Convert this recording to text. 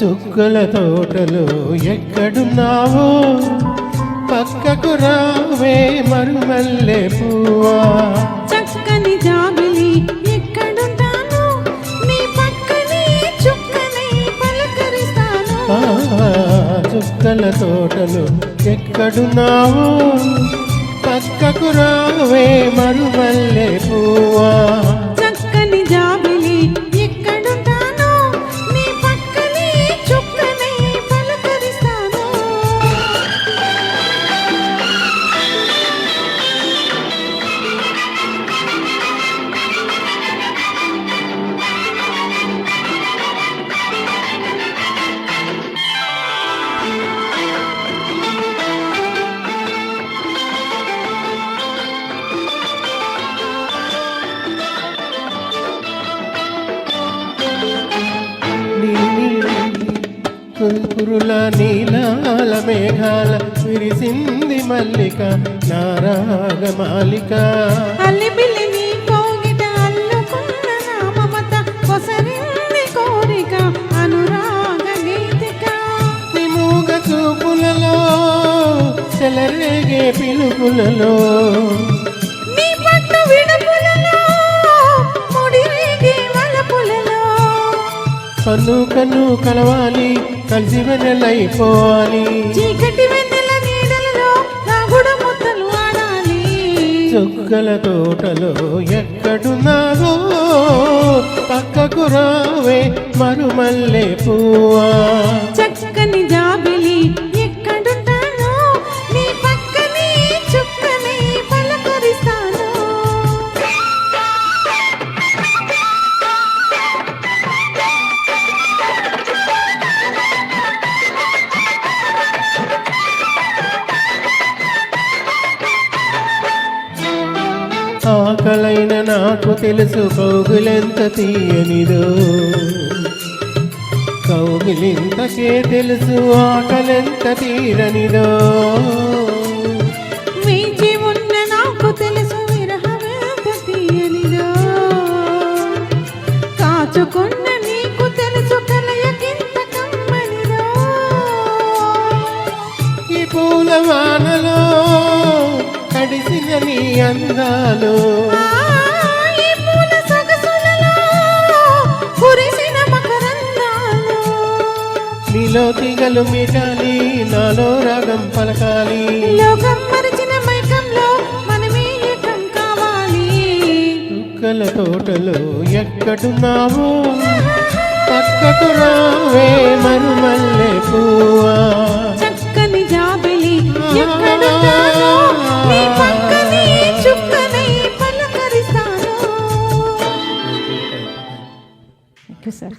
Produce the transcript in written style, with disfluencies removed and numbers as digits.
చుక్కల తోటలో ఎక్కడున్నావో పక్కకు రావే మరుమల్లె పువ్వా. చక్కని జాబిలి ఎక్కడుంటాను నీ పక్కనే చుక్కనై పలకరిస్తాను. చుక్కల తోటలో ఎక్కడున్నావో పక్కకు రావే మరుమల్లె పువ్వా. చక్కని జాబిలి ఎక్కడుంటాను నీ పక్కనే చుక్కనై పలకరిస్తాను. కురుల నీలాల మేఘాల విరిసింది మల్లిక నారాగమాలిక. అల్లిబిల్లి నీ కోగిట అల్లుకున్న నా మమత కొసరింది కోరిక అనురాగ గీతిక. నీ మూగ చూపులలో చెలరేగే పిలుపులలో నీ పట్టు విడుపులలో ముడిరేగే వలపులలో కన్ను కన్ను కలవాలి కలిసి వెన్నెలైపోవాలి. చీకటి వెన్నెల నీడలలో రాగుడ ముద్దలు ఆడాలి. చుక్కల తోటలో ఎక్కడున్నావో పక్కకు రావే మరుమల్లె పువ్వా. చక్కని జాబిలి ఎక్కడుంటాను నీ పక్కనే చుక్కనై పలకరిస్తాను. ఆకలైన నాకు తెలుసు కౌగిలెంత తీయనిదో కౌగిలింతకే తెలుసు ఆకలెంత తీరనిదో. వేచి ఉన్న నాకు తెలుసు విరహమెంత తీయనిదో కాచుకున్న నీకు తెలుసు కలయకింత కమ్మనిదో. ఈ పూల వానలో కడిసిన నీ అందాలు ఈ పూల సొగసులలో కురిసిన మకరందాలు. నీలో తీగలు మీటాలి నాలో రాగం పలకాలి. లోకం మరిచిన మైకంలో మనమే ఏకం కావాలి. చుక్కల తోటలో ఎక్కడున్నావో పక్కకు రావే మరుమల్లె పువ్వా. చక్కని జాబిలి ఎక్కడుంటానో నీ పక్కనే చుక్కనై పలకరిస్తాను. Okay sir.